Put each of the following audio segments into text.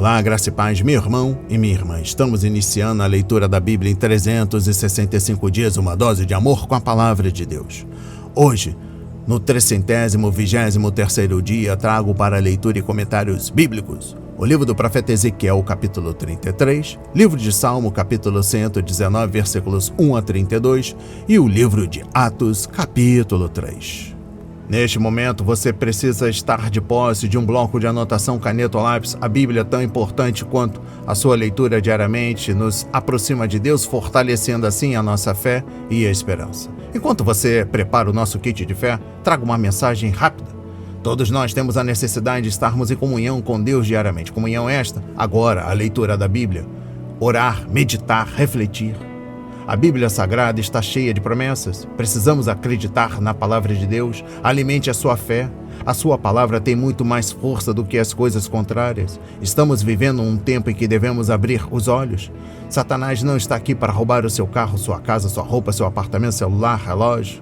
Olá, graça e paz, meu irmão e minha irmã. Estamos iniciando a leitura da Bíblia em 365 dias, uma dose de amor com a palavra de Deus. Hoje, no 323º dia, trago para leitura e comentários bíblicos o livro do profeta Ezequiel, capítulo 33, livro de Salmo, capítulo 119, versículos 1 a 32 e o livro de Atos, capítulo 3. Neste momento, você precisa estar de posse de um bloco de anotação, caneta ou lápis. A Bíblia, tão importante quanto a sua leitura diariamente, nos aproxima de Deus, fortalecendo assim a nossa fé e a esperança. Enquanto você prepara o nosso kit de fé, trago uma mensagem rápida. Todos nós temos a necessidade de estarmos em comunhão com Deus diariamente. Comunhão esta, agora, a leitura da Bíblia. Orar, meditar, refletir. A Bíblia Sagrada está cheia de promessas. Precisamos acreditar na palavra de Deus. Alimente a sua fé. A sua palavra tem muito mais força do que as coisas contrárias. Estamos vivendo um tempo em que devemos abrir os olhos. Satanás não está aqui para roubar o seu carro, sua casa, sua roupa, seu apartamento, celular, relógio.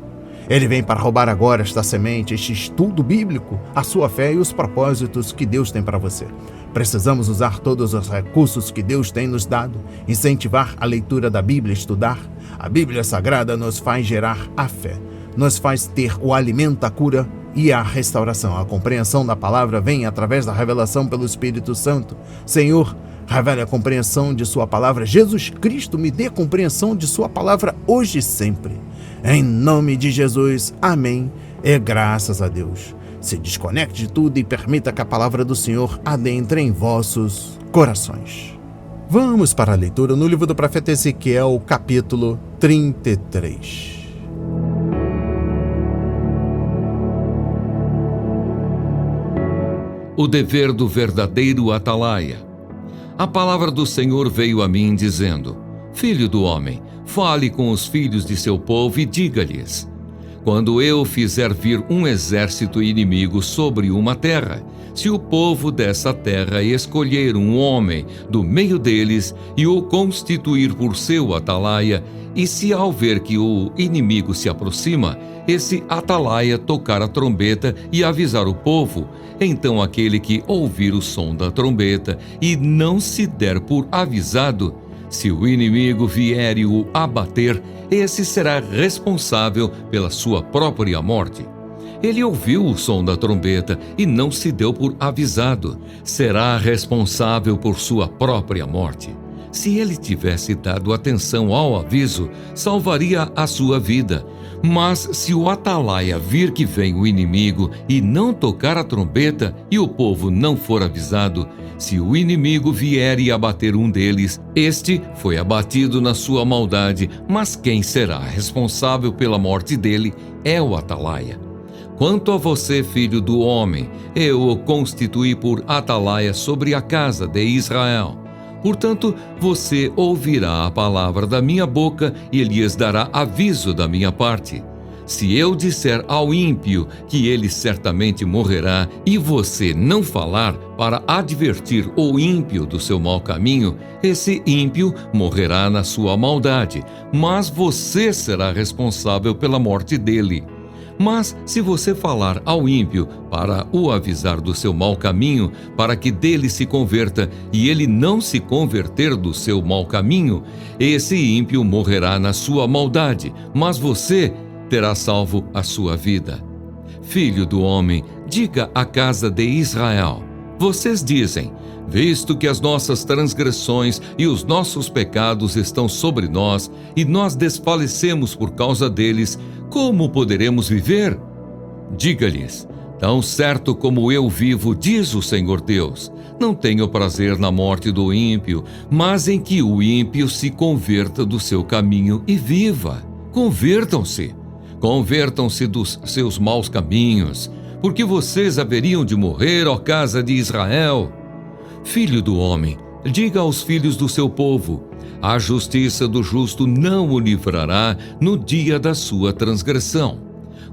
Ele vem para roubar agora esta semente, este estudo bíblico, a sua fé e os propósitos que Deus tem para você. Precisamos usar todos os recursos que Deus tem nos dado, incentivar a leitura da Bíblia, estudar. A Bíblia Sagrada nos faz gerar a fé, nos faz ter o alimento, a cura e a restauração. A compreensão da palavra vem através da revelação pelo Espírito Santo. Senhor, revele a compreensão de sua palavra. Jesus Cristo, me dê compreensão de sua palavra hoje e sempre. Em nome de Jesus, amém e graças a Deus. Se desconecte de tudo e permita que a palavra do Senhor adentre em vossos corações. Vamos para a leitura no livro do profeta Ezequiel, capítulo 33. O dever do verdadeiro atalaia. A palavra do Senhor veio a mim dizendo: Filho do homem, fale com os filhos de seu povo e diga-lhes: quando eu fizer vir um exército inimigo sobre uma terra, se o povo dessa terra escolher um homem do meio deles e o constituir por seu atalaia, e se ao ver que o inimigo se aproxima, esse atalaia tocar a trombeta e avisar o povo, então aquele que ouvir o som da trombeta e não se der por avisado, se o inimigo vier e o abater, esse será responsável pela sua própria morte. Ele ouviu o som da trombeta e não se deu por avisado, será responsável por sua própria morte. Se ele tivesse dado atenção ao aviso, salvaria a sua vida. Mas se o atalaia vir que vem o inimigo e não tocar a trombeta e o povo não for avisado, se o inimigo vier e abater um deles, este foi abatido na sua maldade, mas quem será responsável pela morte dele é o atalaia. Quanto a você, filho do homem, eu o constituí por atalaia sobre a casa de Israel. Portanto, você ouvirá a palavra da minha boca e lhes dará aviso da minha parte. Se eu disser ao ímpio que ele certamente morrerá, e você não falar para advertir o ímpio do seu mau caminho, esse ímpio morrerá na sua maldade, mas você será responsável pela morte dele. Mas se você falar ao ímpio para o avisar do seu mau caminho, para que dele se converta, e ele não se converter do seu mau caminho, esse ímpio morrerá na sua maldade, mas você terá salvo a sua vida. Filho do homem, diga à casa de Israel: vocês dizem, visto que as nossas transgressões e os nossos pecados estão sobre nós, e nós desfalecemos por causa deles, como poderemos viver? Diga-lhes: tão certo como eu vivo, diz o Senhor Deus, não tenho prazer na morte do ímpio, mas em que o ímpio se converta do seu caminho e viva. Convertam-se dos seus maus caminhos, porque vocês haveriam de morrer, ó casa de Israel. Filho do homem, diga aos filhos do seu povo: a justiça do justo não o livrará no dia da sua transgressão.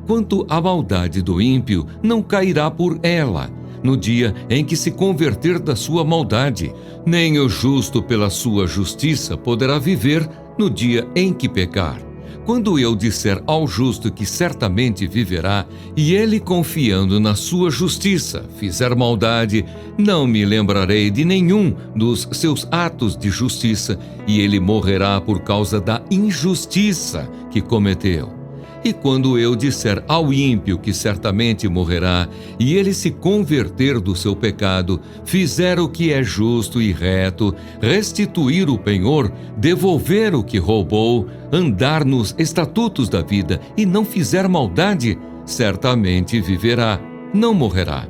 Quanto à maldade do ímpio, não cairá por ela, no dia em que se converter da sua maldade, nem o justo pela sua justiça poderá viver no dia em que pecar. Quando eu disser ao justo que certamente viverá, e ele, confiando na sua justiça, fizer maldade, não me lembrarei de nenhum dos seus atos de justiça, e ele morrerá por causa da injustiça que cometeu. E quando eu disser ao ímpio que certamente morrerá, e ele se converter do seu pecado, fizer o que é justo e reto, restituir o penhor, devolver o que roubou, andar nos estatutos da vida e não fizer maldade, certamente viverá, não morrerá.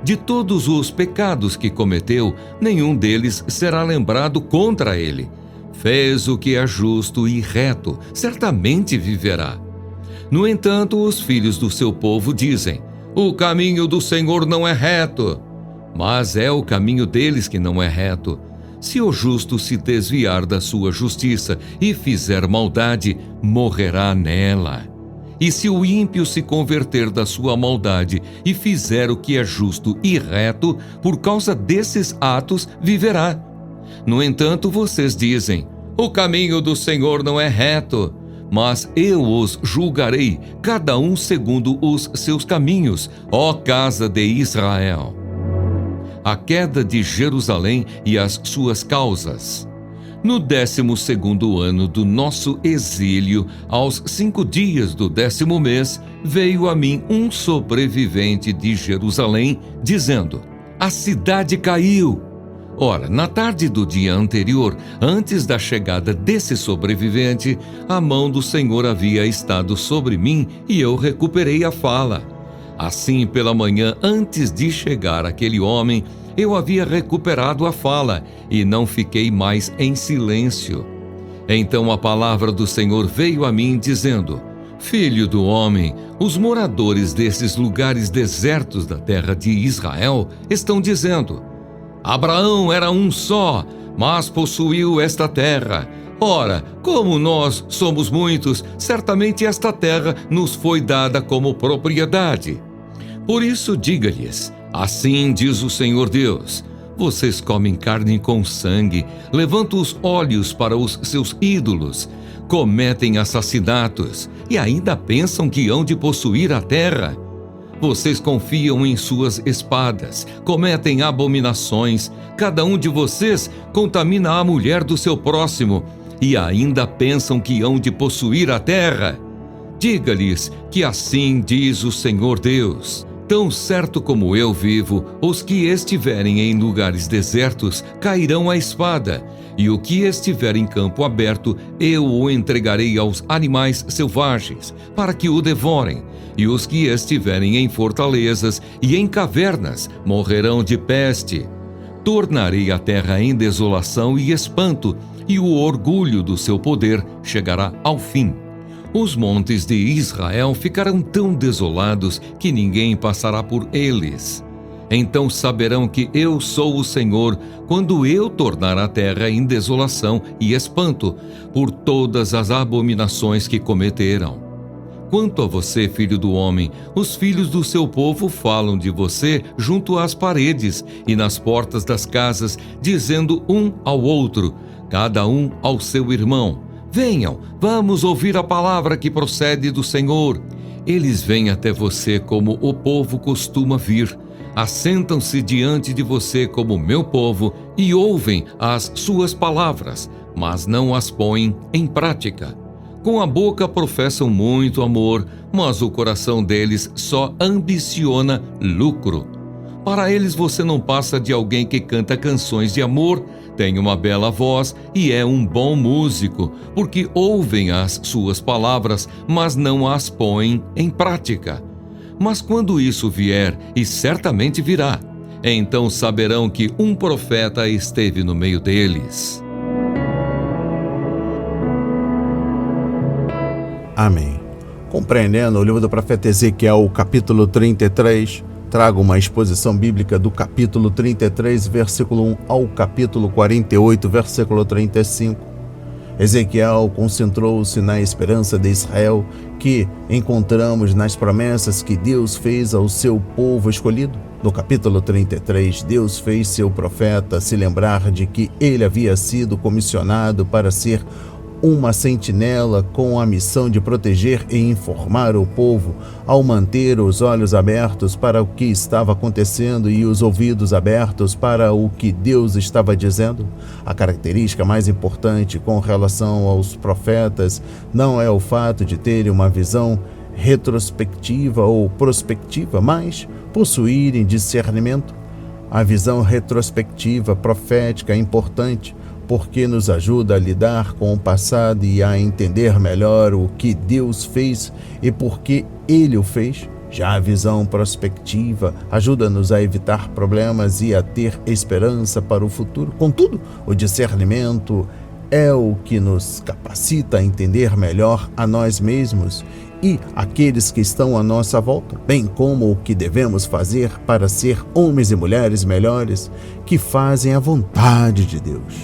De todos os pecados que cometeu, nenhum deles será lembrado contra ele. Fez o que é justo e reto, certamente viverá. No entanto, os filhos do seu povo dizem: o caminho do Senhor não é reto. Mas é o caminho deles que não é reto. Se o justo se desviar da sua justiça e fizer maldade, morrerá nela. E se o ímpio se converter da sua maldade e fizer o que é justo e reto, por causa desses atos viverá. No entanto, vocês dizem: o caminho do Senhor não é reto. Mas eu os julgarei, cada um segundo os seus caminhos, ó casa de Israel. A queda de Jerusalém e as suas causas. No 12º ano do nosso exílio, aos 5 dias do 10º mês, veio a mim um sobrevivente de Jerusalém, dizendo: a cidade caiu. Ora, na tarde do dia anterior, antes da chegada desse sobrevivente, a mão do Senhor havia estado sobre mim e eu recuperei a fala. Assim, pela manhã, antes de chegar aquele homem, eu havia recuperado a fala e não fiquei mais em silêncio. Então a palavra do Senhor veio a mim dizendo: filho do homem, os moradores desses lugares desertos da terra de Israel estão dizendo: Abraão era um só, mas possuiu esta terra. Ora, como nós somos muitos, certamente esta terra nos foi dada como propriedade. Por isso diga-lhes: assim diz o Senhor Deus: vocês comem carne com sangue, levantam os olhos para os seus ídolos, cometem assassinatos e ainda pensam que hão de possuir a terra. Vocês confiam em suas espadas, cometem abominações, cada um de vocês contamina a mulher do seu próximo e ainda pensam que hão de possuir a terra. Diga-lhes que assim diz o Senhor Deus: tão certo como eu vivo, os que estiverem em lugares desertos cairão à espada, e o que estiver em campo aberto, eu o entregarei aos animais selvagens, para que o devorem, e os que estiverem em fortalezas e em cavernas morrerão de peste. Tornarei a terra em desolação e espanto, e o orgulho do seu poder chegará ao fim. Os montes de Israel ficarão tão desolados que ninguém passará por eles. Então saberão que eu sou o Senhor, quando eu tornar a terra em desolação e espanto, por todas as abominações que cometeram. Quanto a você, filho do homem, os filhos do seu povo falam de você junto às paredes e nas portas das casas, dizendo um ao outro, cada um ao seu irmão: venham, vamos ouvir a palavra que procede do Senhor. Eles vêm até você como o povo costuma vir. Assentam-se diante de você como meu povo e ouvem as suas palavras, mas não as põem em prática. Com a boca professam muito amor, mas o coração deles só ambiciona lucro. Para eles você não passa de alguém que canta canções de amor, tem uma bela voz e é um bom músico, porque ouvem as suas palavras, mas não as põem em prática. Mas quando isso vier, e certamente virá, então saberão que um profeta esteve no meio deles. Amém. Compreendendo o livro do profeta Ezequiel, capítulo 33, trago uma exposição bíblica do capítulo 33, versículo 1 ao capítulo 48, versículo 35. Ezequiel concentrou-se na esperança de Israel que encontramos nas promessas que Deus fez ao seu povo escolhido. No capítulo 33, Deus fez seu profeta se lembrar de que ele havia sido comissionado para ser uma sentinela com a missão de proteger e informar o povo, ao manter os olhos abertos para o que estava acontecendo e os ouvidos abertos para o que Deus estava dizendo. A característica mais importante com relação aos profetas não é o fato de terem uma visão retrospectiva ou prospectiva, mas possuírem discernimento. A visão retrospectiva profética é importante porque nos ajuda a lidar com o passado e a entender melhor o que Deus fez e por que Ele o fez. Já a visão prospectiva ajuda-nos a evitar problemas e a ter esperança para o futuro. Contudo, o discernimento é o que nos capacita a entender melhor a nós mesmos e aqueles que estão à nossa volta, bem como o que devemos fazer para ser homens e mulheres melhores que fazem a vontade de Deus.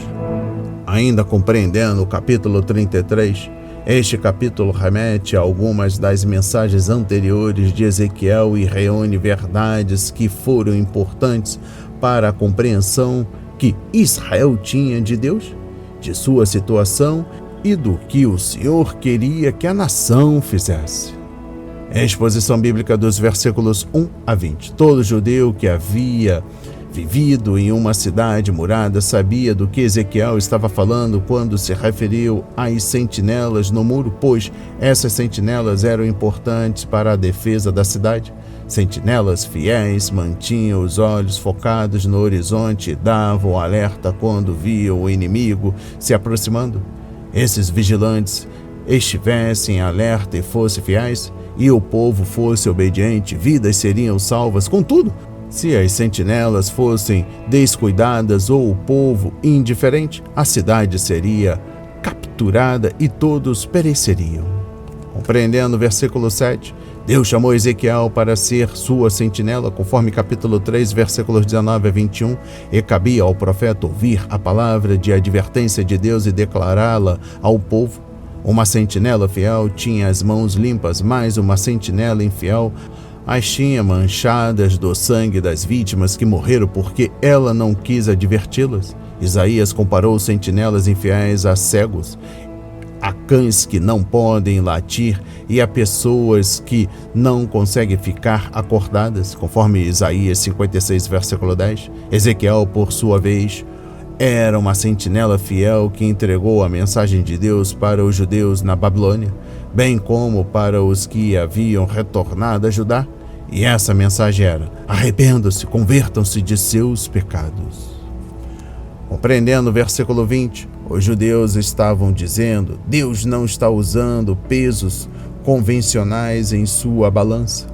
Ainda compreendendo o capítulo 33, este capítulo remete a algumas das mensagens anteriores de Ezequiel e reúne verdades que foram importantes para a compreensão que Israel tinha de Deus, de sua situação e do que o Senhor queria que a nação fizesse. Exposição bíblica dos versículos 1 a 20. Todo judeu que havia vivido em uma cidade murada sabia do que Ezequiel estava falando quando se referiu às sentinelas no muro, pois essas sentinelas eram importantes para a defesa da cidade. Sentinelas fiéis mantinham os olhos focados no horizonte e davam alerta quando viam o inimigo se aproximando. Esses vigilantes estivessem alerta e fossem fiéis, e o povo fosse obediente, vidas seriam salvas. Contudo, se as sentinelas fossem descuidadas ou o povo indiferente, a cidade seria capturada e todos pereceriam. Compreendendo o versículo 7, Deus chamou Ezequiel para ser sua sentinela, conforme capítulo 3, versículos 19 a 21, e cabia ao profeta ouvir a palavra de advertência de Deus e declará-la ao povo. Uma sentinela fiel tinha as mãos limpas, mas uma sentinela infiel as tinha manchadas do sangue das vítimas que morreram porque ela não quis adverti-las. Isaías comparou sentinelas infiéis a cegos, a cães que não podem latir e a pessoas que não conseguem ficar acordadas, conforme Isaías 56, versículo 10. Ezequiel, por sua vez, era uma sentinela fiel que entregou a mensagem de Deus para os judeus na Babilônia, bem como para os que haviam retornado a Judá. E essa mensagem era: arrependam-se, convertam-se de seus pecados. Compreendendo o versículo 20, os judeus estavam dizendo: Deus não está usando pesos convencionais em sua balança.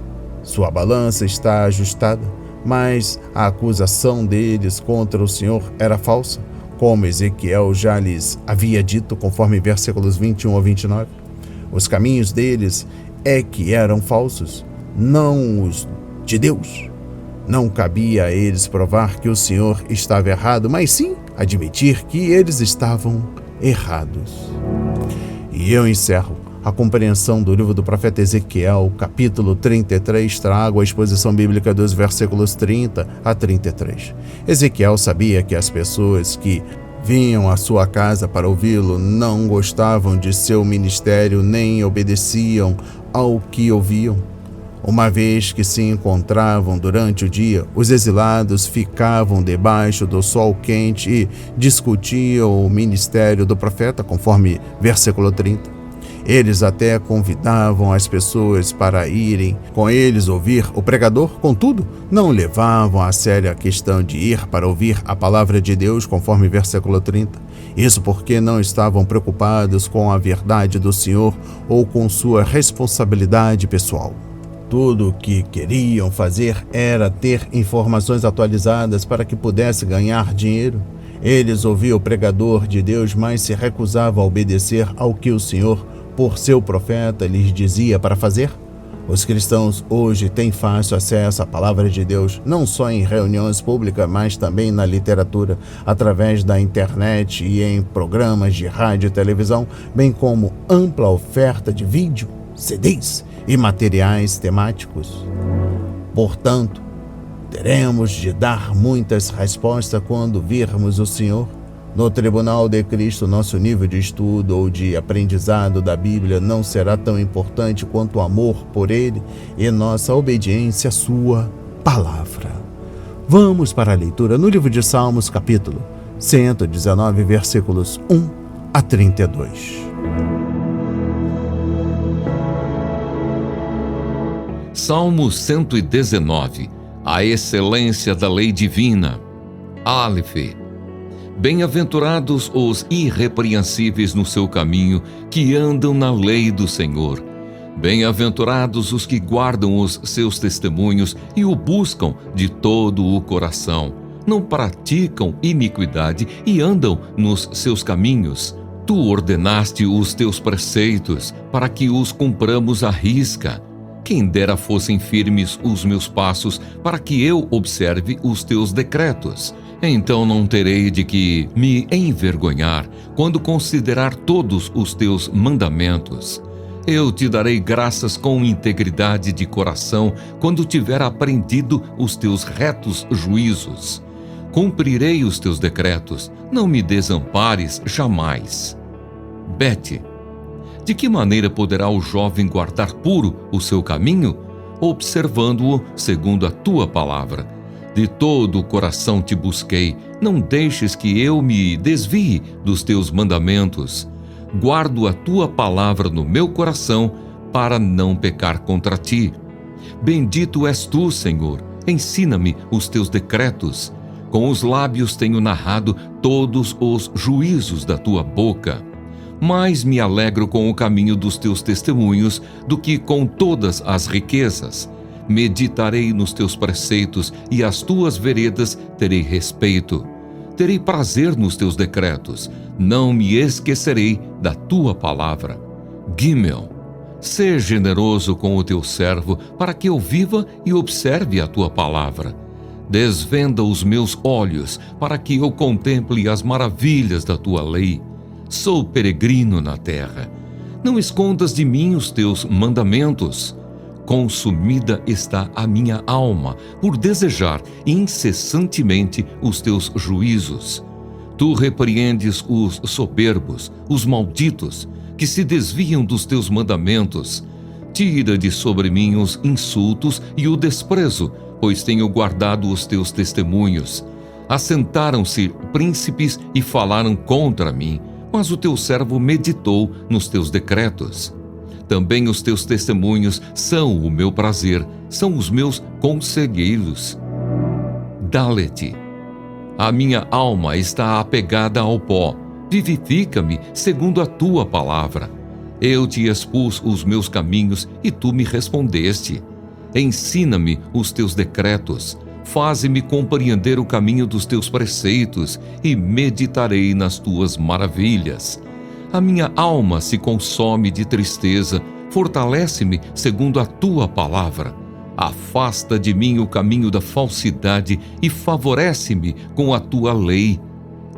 Sua balança está ajustada, mas a acusação deles contra o Senhor era falsa, como Ezequiel já lhes havia dito, conforme versículos 21 a 29. Os caminhos deles é que eram falsos, não os de Deus. Não cabia a eles provar que o Senhor estava errado, mas sim admitir que eles estavam errados. E eu encerro a compreensão do livro do profeta Ezequiel, capítulo 33, trago a exposição bíblica dos versículos 30 a 33. Ezequiel sabia que as pessoas que vinham à sua casa para ouvi-lo não gostavam de seu ministério nem obedeciam ao que ouviam. Uma vez que se encontravam durante o dia, os exilados ficavam debaixo do sol quente e discutiam o ministério do profeta, conforme versículo 30. Eles até convidavam as pessoas para irem com eles ouvir o pregador, contudo, não levavam a sério a questão de ir para ouvir a palavra de Deus, conforme versículo 30. Isso porque não estavam preocupados com a verdade do Senhor ou com sua responsabilidade pessoal. Tudo o que queriam fazer era ter informações atualizadas para que pudesse ganhar dinheiro. Eles ouviam o pregador de Deus, mas se recusavam a obedecer ao que o Senhor, por seu profeta, lhes dizia para fazer. Os cristãos hoje têm fácil acesso à palavra de Deus, não só em reuniões públicas, mas também na literatura, através da internet e em programas de rádio e televisão, bem como ampla oferta de vídeo, CDs e materiais temáticos. Portanto, teremos de dar muitas respostas quando virmos o Senhor. No tribunal de Cristo, nosso nível de estudo ou de aprendizado da Bíblia não será tão importante quanto o amor por Ele e nossa obediência à Sua palavra. Vamos para a leitura no livro de Salmos, capítulo 119, versículos 1 a 32. Salmo 119. A excelência da lei divina. Aleph. Bem-aventurados os irrepreensíveis no seu caminho, que andam na lei do Senhor. Bem-aventurados os que guardam os seus testemunhos e o buscam de todo o coração. Não praticam iniquidade e andam nos seus caminhos. Tu ordenaste os teus preceitos para que os cumpramos à risca. Quem dera fossem firmes os meus passos para que eu observe os teus decretos. Então não terei de que me envergonhar quando considerar todos os teus mandamentos. Eu te darei graças com integridade de coração quando tiver aprendido os teus retos juízos. Cumprirei os teus decretos, não me desampares jamais. Bete. De que maneira poderá o jovem guardar puro o seu caminho? Observando-o segundo a tua palavra. De todo o coração te busquei, não deixes que eu me desvie dos teus mandamentos. Guardo a tua palavra no meu coração, para não pecar contra ti. Bendito és tu, Senhor, ensina-me os teus decretos. Com os lábios tenho narrado todos os juízos da tua boca. Mais me alegro com o caminho dos teus testemunhos do que com todas as riquezas. Meditarei nos teus preceitos e às tuas veredas terei respeito. Terei prazer nos teus decretos, não me esquecerei da tua palavra. Gimel. Sê generoso com o teu servo, para que eu viva e observe a tua palavra. Desvenda os meus olhos, para que eu contemple as maravilhas da tua lei. Sou peregrino na terra. Não escondas de mim os teus mandamentos. Consumida está a minha alma, por desejar incessantemente os teus juízos. Tu repreendes os soberbos, os malditos, que se desviam dos teus mandamentos. Tira de sobre mim os insultos e o desprezo, pois tenho guardado os teus testemunhos. Assentaram-se príncipes e falaram contra mim, mas o teu servo meditou nos teus decretos. Também os teus testemunhos são o meu prazer, são os meus conselheiros. Dalet. A minha alma está apegada ao pó, vivifica-me segundo a tua palavra. Eu te expus os meus caminhos e tu me respondeste. Ensina-me os teus decretos, faze-me compreender o caminho dos teus preceitos e meditarei nas tuas maravilhas. A minha alma se consome de tristeza, fortalece-me segundo a tua palavra. Afasta de mim o caminho da falsidade e favorece-me com a tua lei.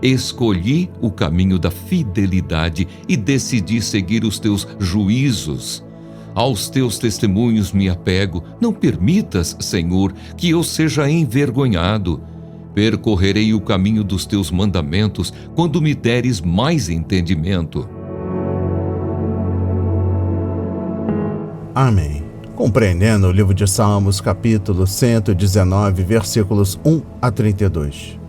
Escolhi o caminho da fidelidade e decidi seguir os teus juízos. Aos teus testemunhos me apego, não permitas, Senhor, que eu seja envergonhado. Percorrerei o caminho dos teus mandamentos quando me deres mais entendimento. Amém. Compreendendo o livro de Salmos, capítulo 119, versículos 1 a 32.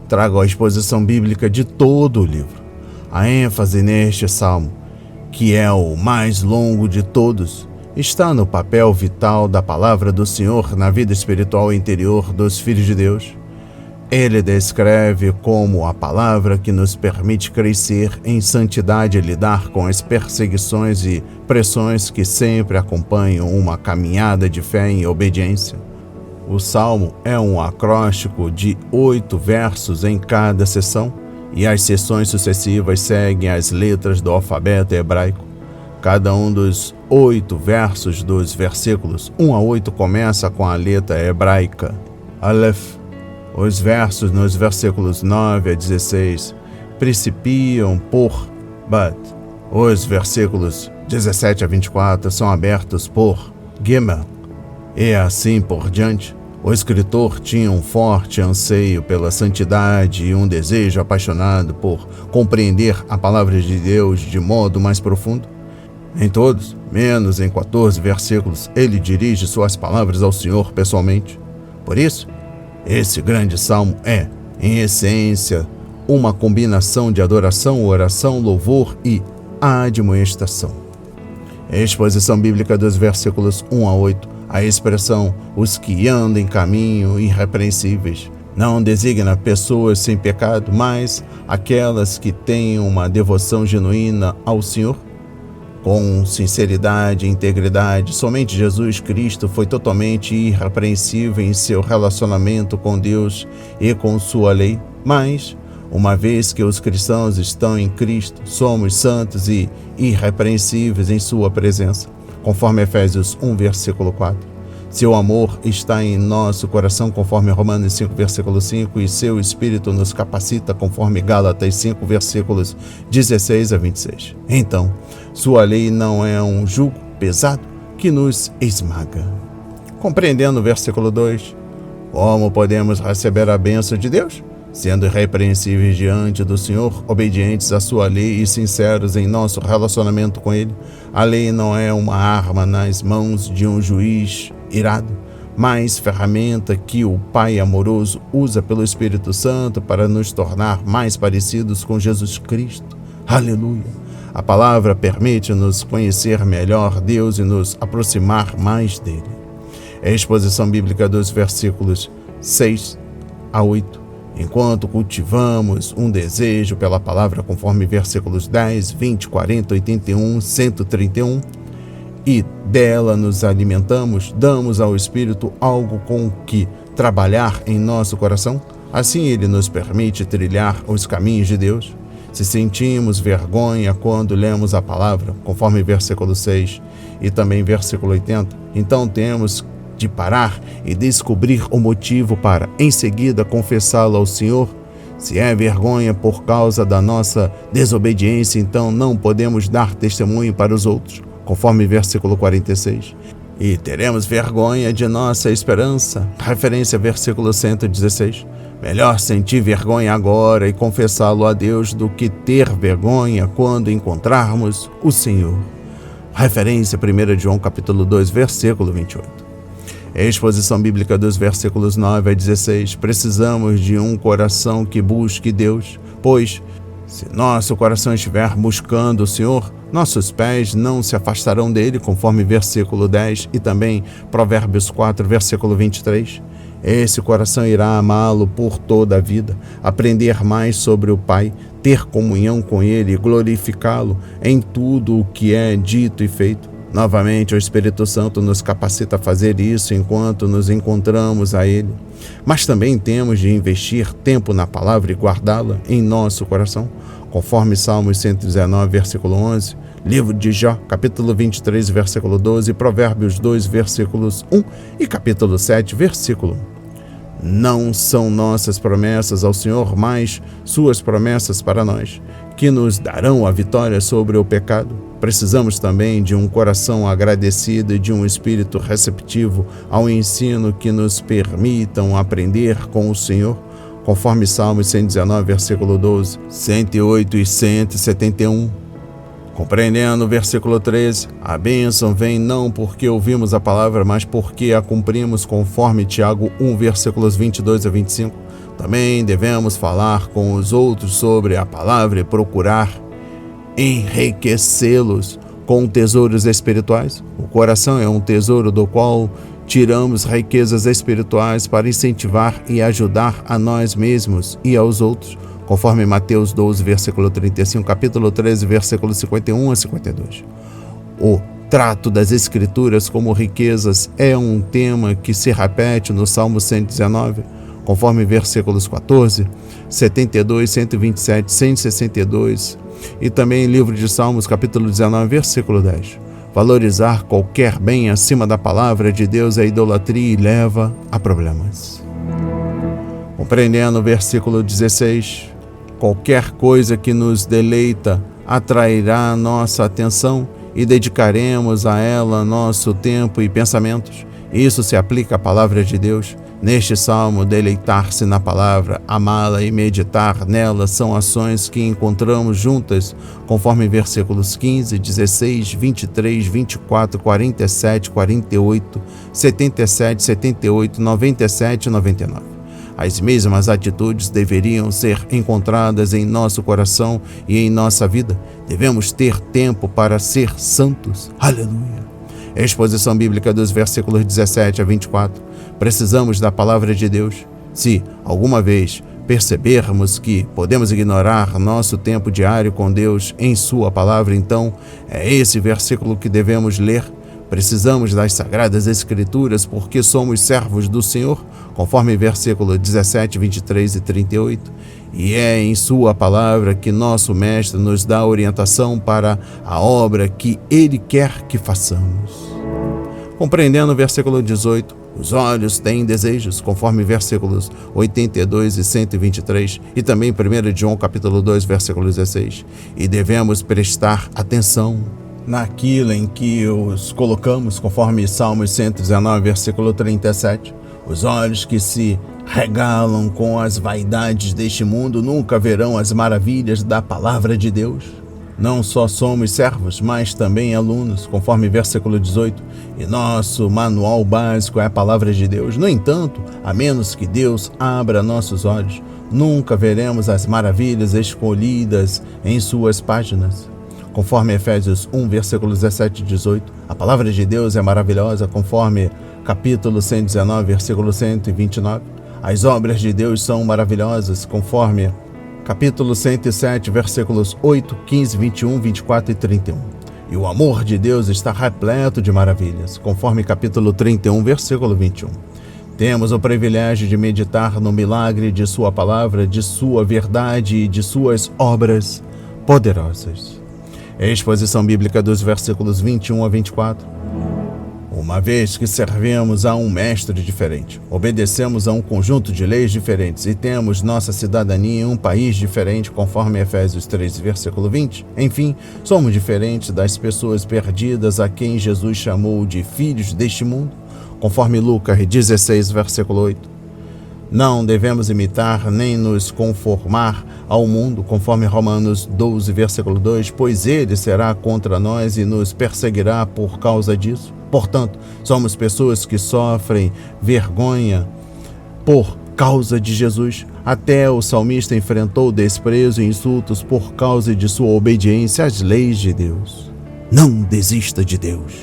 Trago a exposição bíblica de todo o livro. A ênfase neste salmo, que é o mais longo de todos, está no papel vital da palavra do Senhor na vida espiritual interior dos filhos de Deus. Ele descreve como a palavra que nos permite crescer em santidade e lidar com as perseguições e pressões que sempre acompanham uma caminhada de fé em obediência. O Salmo é um acróstico de 8 versos em cada seção, e as seções sucessivas seguem as letras do alfabeto hebraico. Cada um dos 8 versos dos versículos 1 a 8 começa com a letra hebraica Aleph. Os versos nos versículos 9 a 16 principiam por Bet. Os versículos 17 a 24 são abertos por Gimel. E assim por diante. O escritor tinha um forte anseio pela santidade e um desejo apaixonado por compreender a palavra de Deus de modo mais profundo. Em todos, menos em 14 versículos, ele dirige suas palavras ao Senhor pessoalmente. Por isso, esse grande salmo é, em essência, uma combinação de adoração, oração, louvor e admoestação. Exposição bíblica dos versículos 1 a 8. A expressão "os que andam em caminho irrepreensíveis" não designa pessoas sem pecado, mas aquelas que têm uma devoção genuína ao Senhor. Com sinceridade e integridade, somente Jesus Cristo foi totalmente irrepreensível em seu relacionamento com Deus e com sua lei, mas, uma vez que os cristãos estão em Cristo, somos santos e irrepreensíveis em sua presença, conforme Efésios 1, versículo 4. Seu amor está em nosso coração, conforme Romanos 5, versículo 5, e seu Espírito nos capacita, conforme Gálatas 5, versículos 16 a 26. Então, sua lei não é um jugo pesado que nos esmaga. Compreendendo o versículo 2, como podemos receber a bênção de Deus? Sendo irrepreensíveis diante do Senhor, obedientes à sua lei e sinceros em nosso relacionamento com Ele. A lei não é uma arma nas mãos de um juiz irado, mas ferramenta que o Pai amoroso usa pelo Espírito Santo para nos tornar mais parecidos com Jesus Cristo. Aleluia! A palavra permite-nos conhecer melhor Deus e nos aproximar mais dele. A exposição bíblica dos versículos 6 a 8. Enquanto cultivamos um desejo pela palavra, conforme versículos 10, 20, 40, 81, 131, e dela nos alimentamos, damos ao Espírito algo com que trabalhar em nosso coração. Assim ele nos permite trilhar os caminhos de Deus. Se sentimos vergonha quando lemos a palavra, conforme versículo 6 e também versículo 80, então temos de parar e descobrir o motivo para, em seguida, confessá-lo ao Senhor. Se é vergonha por causa da nossa desobediência, então não podemos dar testemunho para os outros, conforme versículo 46. E teremos vergonha de nossa esperança, referência a versículo 116. Melhor sentir vergonha agora e confessá-lo a Deus do que ter vergonha quando encontrarmos o Senhor. Referência a 1 João capítulo 2, versículo 28. Exposição bíblica dos versículos 9 a 16. Precisamos de um coração que busque Deus, pois, se nosso coração estiver buscando o Senhor, nossos pés não se afastarão dele, conforme versículo 10 e também Provérbios 4, versículo 23. Esse coração irá amá-lo por toda a vida, aprender mais sobre o Pai, ter comunhão com ele e glorificá-lo em tudo o que é dito e feito. Novamente, o Espírito Santo nos capacita a fazer isso enquanto nos encontramos a Ele. Mas também temos de investir tempo na palavra e guardá-la em nosso coração, conforme Salmos 119, versículo 11, Livro de Jó, capítulo 23, versículo 12, Provérbios 2, versículos 1 e capítulo 7, versículo 1. Não são nossas promessas ao Senhor, mas suas promessas para nós, que nos darão a vitória sobre o pecado. Precisamos também de um coração agradecido e de um espírito receptivo ao ensino que nos permitam aprender com o Senhor, conforme Salmos 119, versículo 12, 108 e 171. Compreendendo o versículo 13, a bênção vem não porque ouvimos a palavra, mas porque a cumprimos, conforme Tiago 1, versículos 22 a 25. Também devemos falar com os outros sobre a palavra e procurar enriquecê-los com tesouros espirituais. O coração é um tesouro do qual tiramos riquezas espirituais para incentivar e ajudar a nós mesmos e aos outros, conforme Mateus 12, versículo 35, capítulo 13, versículo 51 a 52. O trato das Escrituras como riquezas é um tema que se repete no Salmo 119, conforme versículos 14, 72, 127, 162, e também livro de Salmos, capítulo 19, versículo 10. Valorizar qualquer bem acima da palavra de Deus é idolatria e leva a problemas. Compreendendo o versículo 16, qualquer coisa que nos deleita atrairá nossa atenção e dedicaremos a ela nosso tempo e pensamentos. Isso se aplica à palavra de Deus. Neste salmo, deleitar-se na palavra, amá-la e meditar nela são ações que encontramos juntas, conforme versículos 15, 16, 23, 24, 47, 48, 77, 78, 97 e 99. As mesmas atitudes deveriam ser encontradas em nosso coração e em nossa vida. Devemos ter tempo para ser santos. Aleluia! Exposição bíblica dos versículos 17 a 24. Precisamos da palavra de Deus. Se, alguma vez, percebermos que podemos ignorar nosso tempo diário com Deus em Sua palavra, então é esse versículo que devemos ler. Precisamos das Sagradas Escrituras porque somos servos do Senhor, conforme versículo 17, 23 e 38. E é em Sua palavra que nosso Mestre nos dá orientação para a obra que Ele quer que façamos. Compreendendo o versículo 18, os olhos têm desejos, conforme versículos 82 e 123, e também 1 João capítulo 2, versículo 16. E devemos prestar atenção naquilo em que os colocamos, conforme Salmos 119, versículo 37. Os olhos que se regalam com as vaidades deste mundo nunca verão as maravilhas da palavra de Deus. Não só somos servos, mas também alunos, conforme versículo 18, e nosso manual básico é a palavra de Deus. No entanto, a menos que Deus abra nossos olhos, nunca veremos as maravilhas escolhidas em suas páginas. Conforme Efésios 1, versículos 17 e 18, a palavra de Deus é maravilhosa, conforme capítulo 119, versículo 129. As obras de Deus são maravilhosas, conforme capítulo 107, versículos 8, 15, 21, 24 e 31. E o amor de Deus está repleto de maravilhas, conforme capítulo 31, versículo 21. Temos o privilégio de meditar no milagre de Sua palavra, de Sua verdade e de Suas obras poderosas. Exposição bíblica dos versículos 21 a 24. Uma vez que servimos a um mestre diferente, obedecemos a um conjunto de leis diferentes e temos nossa cidadania em um país diferente, conforme Efésios 3, versículo 20, enfim, somos diferentes das pessoas perdidas a quem Jesus chamou de filhos deste mundo, conforme Lucas 16, versículo 8. Não devemos imitar nem nos conformar ao mundo, conforme Romanos 12, versículo 2, pois ele será contra nós e nos perseguirá por causa disso. Portanto, somos pessoas que sofrem vergonha por causa de Jesus. Até o salmista enfrentou desprezo e insultos por causa de sua obediência às leis de Deus. Não desista de Deus.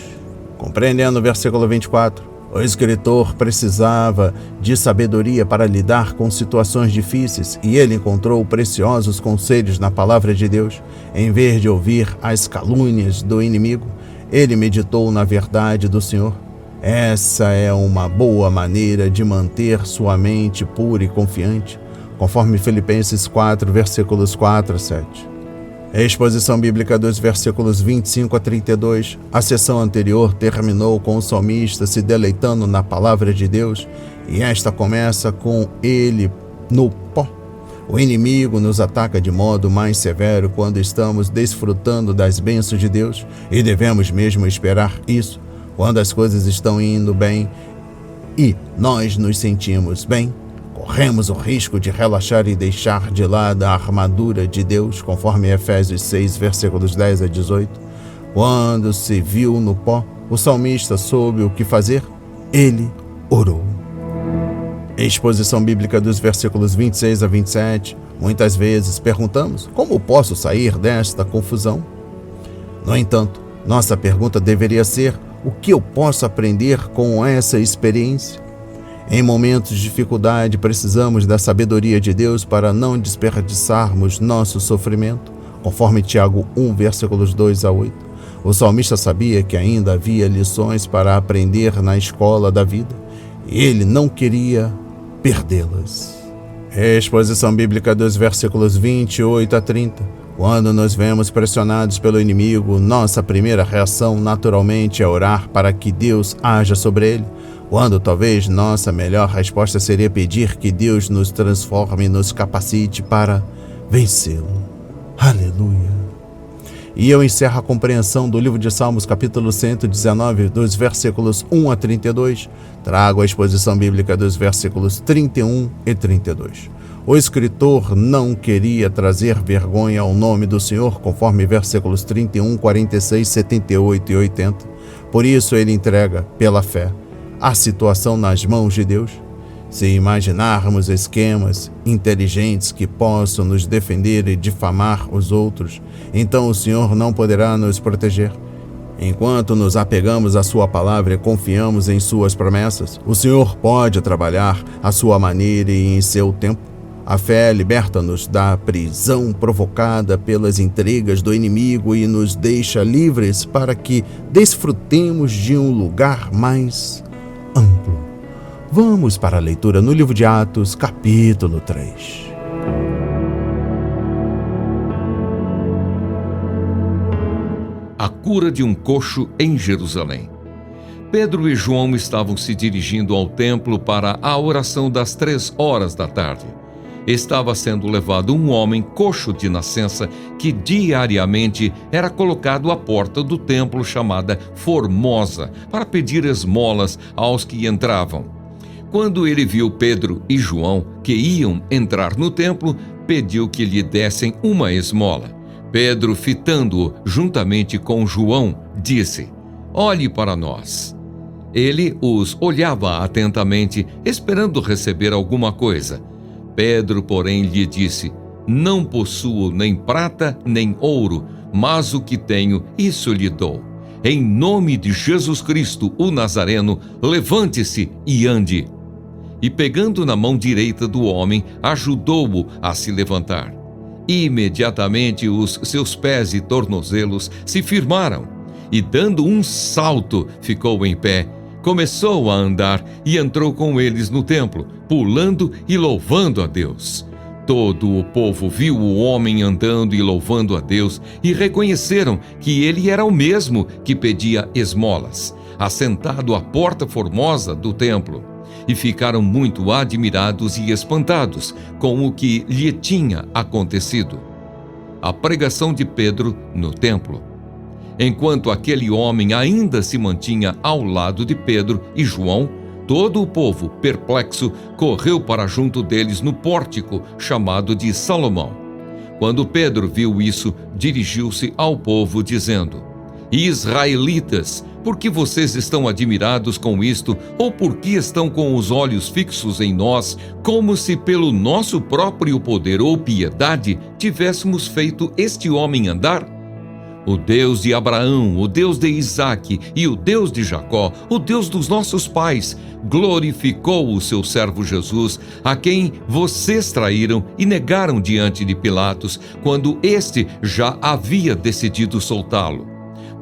Compreendendo o versículo 24, o escritor precisava de sabedoria para lidar com situações difíceis e ele encontrou preciosos conselhos na palavra de Deus. Em vez de ouvir as calúnias do inimigo, ele meditou na verdade do Senhor. Essa é uma boa maneira de manter sua mente pura e confiante, conforme Filipenses 4, versículos 4 a 7. A exposição bíblica dos versículos 25 a 32, a sessão anterior terminou com o salmista se deleitando na palavra de Deus, e esta começa com ele no pó. O inimigo nos ataca de modo mais severo quando estamos desfrutando das bênçãos de Deus, e devemos mesmo esperar isso. Quando as coisas estão indo bem e nós nos sentimos bem, corremos o risco de relaxar e deixar de lado a armadura de Deus, conforme Efésios 6, versículos 10 a 18. Quando se viu no pó, o salmista soube o que fazer. Ele orou. Exposição bíblica dos versículos 26 a 27. Muitas vezes perguntamos: como posso sair desta confusão? No entanto, nossa pergunta deveria ser: o que eu posso aprender com essa experiência? Em momentos de dificuldade, precisamos da sabedoria de Deus para não desperdiçarmos nosso sofrimento, conforme Tiago 1, versículos 2 a 8. O salmista sabia que ainda havia lições para aprender na escola da vida, e ele não queria perdê-las. Exposição bíblica dos versículos 28 a 30. Quando nos vemos pressionados pelo inimigo, nossa primeira reação naturalmente é orar para que Deus haja sobre ele, quando talvez nossa melhor resposta seria pedir que Deus nos transforme e nos capacite para vencê-lo. Aleluia! E eu encerro a compreensão do livro de Salmos, capítulo 119, dos versículos 1 a 32. Trago a exposição bíblica dos versículos 31 e 32. O escritor não queria trazer vergonha ao nome do Senhor, conforme versículos 31, 46, 78 e 80. Por isso ele entrega, pela fé, a situação nas mãos de Deus. Se imaginarmos esquemas inteligentes que possam nos defender e difamar os outros, então o Senhor não poderá nos proteger. Enquanto nos apegamos à sua palavra e confiamos em suas promessas, o Senhor pode trabalhar à sua maneira e em seu tempo. A fé liberta-nos da prisão provocada pelas intrigas do inimigo e nos deixa livres para que desfrutemos de um lugar mais amplo. Vamos para a leitura no livro de Atos, capítulo 3. A cura de um coxo em Jerusalém. Pedro e João estavam se dirigindo ao templo para a oração das 3 horas da tarde. Estava sendo levado um homem coxo de nascença que diariamente era colocado à porta do templo chamada Formosa para pedir esmolas aos que entravam. Quando ele viu Pedro e João, que iam entrar no templo, pediu que lhe dessem uma esmola. Pedro, fitando-o juntamente com João, disse: "Olhe para nós." Ele os olhava atentamente, esperando receber alguma coisa. Pedro, porém, lhe disse: "Não possuo nem prata nem ouro, mas o que tenho, isso lhe dou. Em nome de Jesus Cristo, o Nazareno, levante-se e ande." E pegando na mão direita do homem, ajudou-o a se levantar. Imediatamente os seus pés e tornozelos se firmaram, e dando um salto, ficou em pé. Começou a andar e entrou com eles no templo, pulando e louvando a Deus. Todo o povo viu o homem andando e louvando a Deus e reconheceram que ele era o mesmo que pedia esmolas, assentado à porta formosa do templo. E ficaram muito admirados e espantados com o que lhe tinha acontecido. A pregação de Pedro no templo. Enquanto aquele homem ainda se mantinha ao lado de Pedro e João, todo o povo, perplexo, correu para junto deles no pórtico chamado de Salomão. Quando Pedro viu isso, dirigiu-se ao povo dizendo: "Israelitas, por que vocês estão admirados com isto, ou por que estão com os olhos fixos em nós, como se pelo nosso próprio poder ou piedade tivéssemos feito este homem andar? O Deus de Abraão, o Deus de Isaque e o Deus de Jacó, o Deus dos nossos pais, glorificou o seu servo Jesus, a quem vocês traíram e negaram diante de Pilatos, quando este já havia decidido soltá-lo.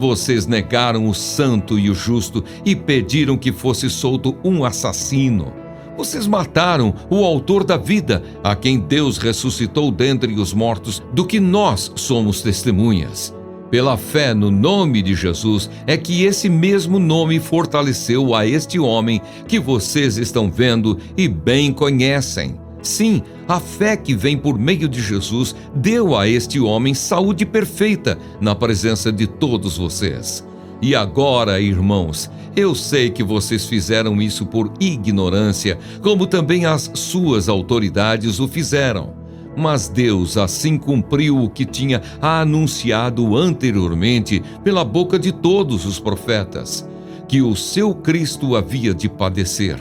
Vocês negaram o santo e o justo e pediram que fosse solto um assassino. Vocês mataram o autor da vida, a quem Deus ressuscitou dentre os mortos, do que nós somos testemunhas. Pela fé no nome de Jesus é que esse mesmo nome fortaleceu a este homem que vocês estão vendo e bem conhecem. Sim, a fé que vem por meio de Jesus deu a este homem saúde perfeita na presença de todos vocês. E agora, irmãos, eu sei que vocês fizeram isso por ignorância, como também as suas autoridades o fizeram. Mas Deus assim cumpriu o que tinha anunciado anteriormente pela boca de todos os profetas, que o seu Cristo havia de padecer.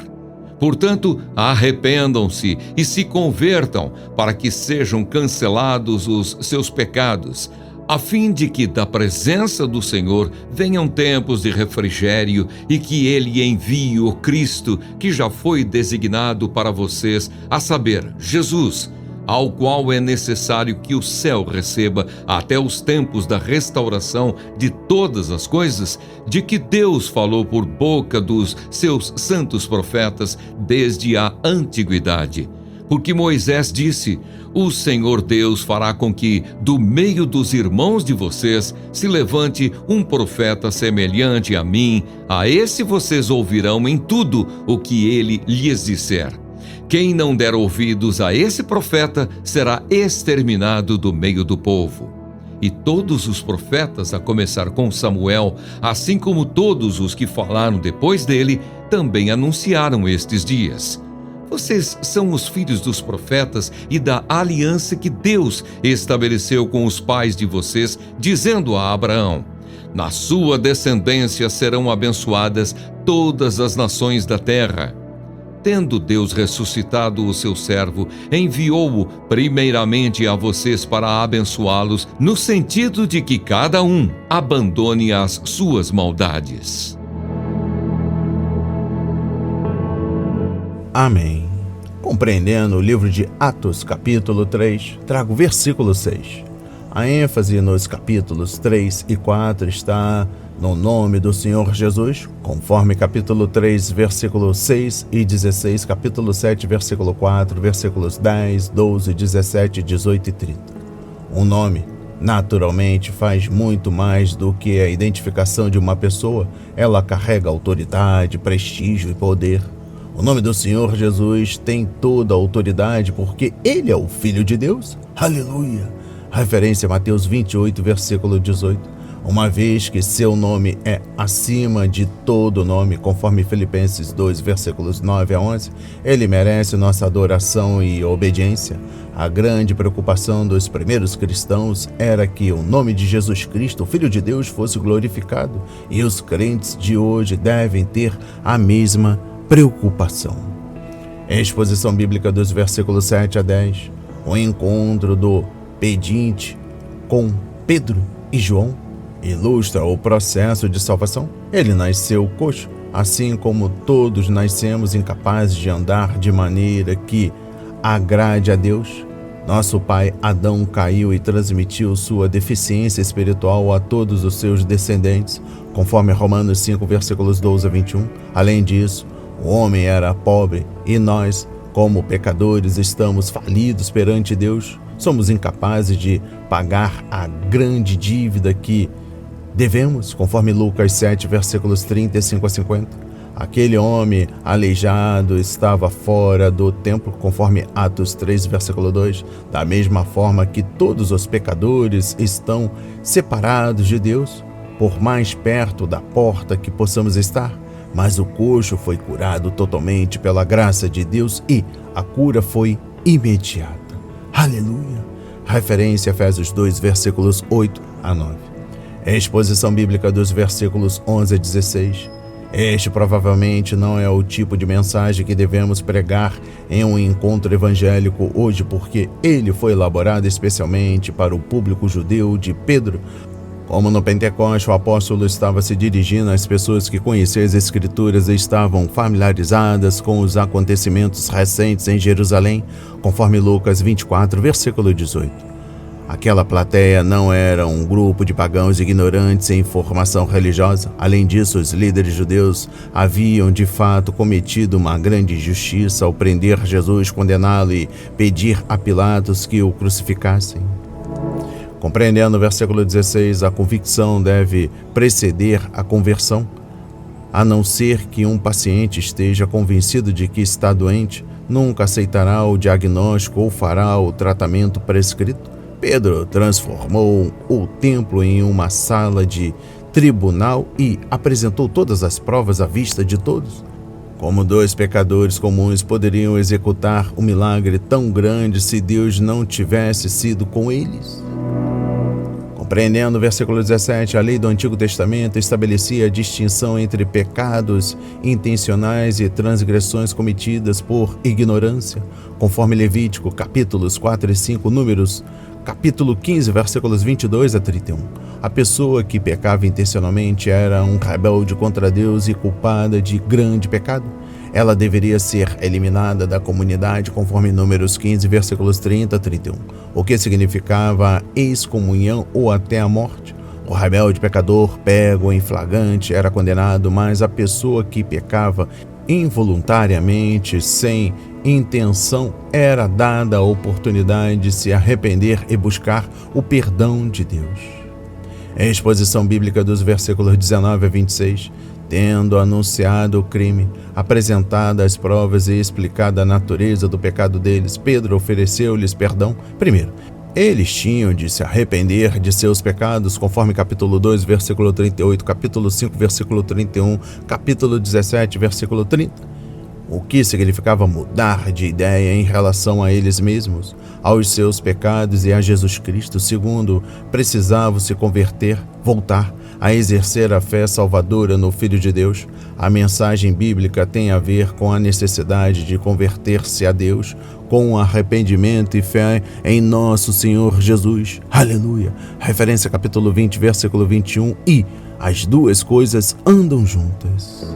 Portanto, arrependam-se e se convertam, para que sejam cancelados os seus pecados, a fim de que da presença do Senhor venham tempos de refrigério e que Ele envie o Cristo que já foi designado para vocês, a saber, Jesus, ao qual é necessário que o céu receba até os tempos da restauração de todas as coisas, de que Deus falou por boca dos seus santos profetas desde a antiguidade. Porque Moisés disse: "O Senhor Deus fará com que, do meio dos irmãos de vocês, se levante um profeta semelhante a mim, a esse vocês ouvirão em tudo o que ele lhes disser. Quem não der ouvidos a esse profeta será exterminado do meio do povo." E todos os profetas, a começar com Samuel, assim como todos os que falaram depois dele, também anunciaram estes dias. Vocês são os filhos dos profetas e da aliança que Deus estabeleceu com os pais de vocês, dizendo a Abraão: na sua descendência serão abençoadas todas as nações da terra. Tendo Deus ressuscitado o seu servo, enviou-o primeiramente a vocês para abençoá-los, no sentido de que cada um abandone as suas maldades. Amém. Compreendendo o livro de Atos, capítulo 3, trago o versículo 6. A ênfase nos capítulos 3 e 4 está no nome do Senhor Jesus, conforme capítulo 3, versículo 6 e 16, capítulo 7, versículo 4, versículos 10, 12, 17, 18 e 30. Um nome, naturalmente, faz muito mais do que a identificação de uma pessoa. Ela carrega autoridade, prestígio e poder. O nome do Senhor Jesus tem toda a autoridade porque Ele é o Filho de Deus. Aleluia! Referência a Mateus 28, versículo 18. Uma vez que seu nome é acima de todo nome, conforme Filipenses 2, versículos 9 a 11, ele merece nossa adoração e obediência. A grande preocupação dos primeiros cristãos era que o nome de Jesus Cristo, o Filho de Deus, fosse glorificado, e os crentes de hoje devem ter a mesma preocupação. Exposição bíblica dos versículos 7 a 10, o encontro do pedinte com Pedro e João ilustra o processo de salvação. Ele nasceu coxo, assim como todos nascemos incapazes de andar de maneira que agrade a Deus. Nosso pai Adão caiu e transmitiu sua deficiência espiritual a todos os seus descendentes, conforme Romanos 5, versículos 12 a 21. Além disso, o homem era pobre e nós, como pecadores, estamos falidos perante Deus. Somos incapazes de pagar a grande dívida que devemos, conforme Lucas 7, versículos 35 a 50. Aquele homem aleijado estava fora do templo, conforme Atos 3, versículo 2. Da mesma forma que todos os pecadores estão separados de Deus, por mais perto da porta que possamos estar. Mas o coxo foi curado totalmente pela graça de Deus e a cura foi imediata. Aleluia! Referência a Efésios 2, versículos 8 a 9. Exposição bíblica dos versículos 11 a 16. Este provavelmente não é o tipo de mensagem que devemos pregar em um encontro evangélico hoje, porque ele foi elaborado especialmente para o público judeu de Pedro. Como no Pentecostes, o apóstolo estava se dirigindo às pessoas que conheciam as Escrituras e estavam familiarizadas com os acontecimentos recentes em Jerusalém, conforme Lucas 24, versículo 18. Aquela plateia não era um grupo de pagãos ignorantes em formação religiosa. Além disso, os líderes judeus haviam de fato cometido uma grande injustiça ao prender Jesus, condená-lo e pedir a Pilatos que o crucificassem. Compreendendo o versículo 16, a convicção deve preceder a conversão. A não ser que um paciente esteja convencido de que está doente, nunca aceitará o diagnóstico ou fará o tratamento prescrito. Pedro transformou o templo em uma sala de tribunal e apresentou todas as provas à vista de todos. Como dois pecadores comuns poderiam executar um milagre tão grande se Deus não tivesse sido com eles? Compreendendo o versículo 17, a lei do Antigo Testamento estabelecia a distinção entre pecados intencionais e transgressões cometidas por ignorância, conforme Levítico, capítulos 4 e 5, Números, capítulo 15, versículos 22 a 31. A pessoa que pecava intencionalmente era um rebelde contra Deus e culpada de grande pecado. Ela deveria ser eliminada da comunidade, conforme Números 15, versículos 30 a 31, o que significava excomunhão ou até a morte. O rebelde pecador, pego em flagrante, era condenado, mas a pessoa que pecava involuntariamente, sem intenção, era dada a oportunidade de se arrepender e buscar o perdão de Deus. A exposição bíblica dos versículos 19 a 26, tendo anunciado o crime, apresentado as provas e explicado a natureza do pecado deles, Pedro ofereceu-lhes perdão. Primeiro, Eles tinham de se arrepender de seus pecados, conforme capítulo 2, versículo 38, capítulo 5, versículo 31, capítulo 17, versículo 30. O que significava mudar de ideia em relação a eles mesmos, aos seus pecados e a Jesus Cristo. Segundo, precisavam se converter, voltar a exercer a fé salvadora no Filho de Deus. A mensagem bíblica tem a ver com a necessidade de converter-se a Deus, com arrependimento e fé em nosso Senhor Jesus. Aleluia! Referência capítulo 20, versículo 21. E as duas coisas andam juntas.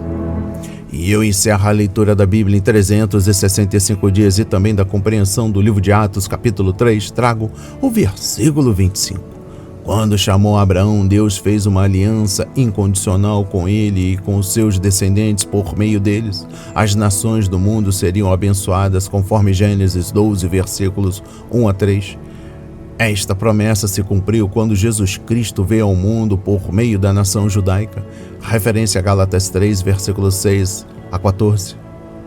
E eu encerro a leitura da Bíblia em 365 dias e também da compreensão do livro de Atos, capítulo 3, trago o versículo 25. Quando chamou Abraão, Deus fez uma aliança incondicional com ele e com os seus descendentes por meio deles. As nações do mundo seriam abençoadas, conforme Gênesis 12, versículos 1 a 3. Esta promessa se cumpriu quando Jesus Cristo veio ao mundo por meio da nação judaica. Referência a Gálatas 3, versículos 6 a 14.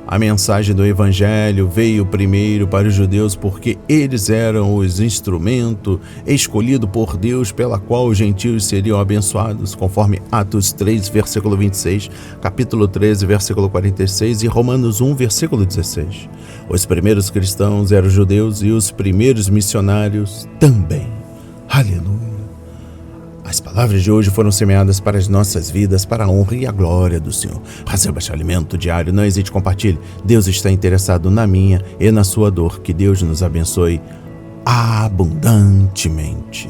A mensagem do Evangelho veio primeiro para os judeus porque eles eram os instrumentos escolhidos por Deus pela qual os gentios seriam abençoados, conforme Atos 3, versículo 26, capítulo 13, versículo 46 e Romanos 1, versículo 16. Os primeiros cristãos eram judeus e os primeiros missionários também. Aleluia! As palavras de hoje foram semeadas para as nossas vidas, para a honra e a glória do Senhor. Receba este alimento diário, não hesite, compartilhe. Deus está interessado na minha e na sua dor. Que Deus nos abençoe abundantemente.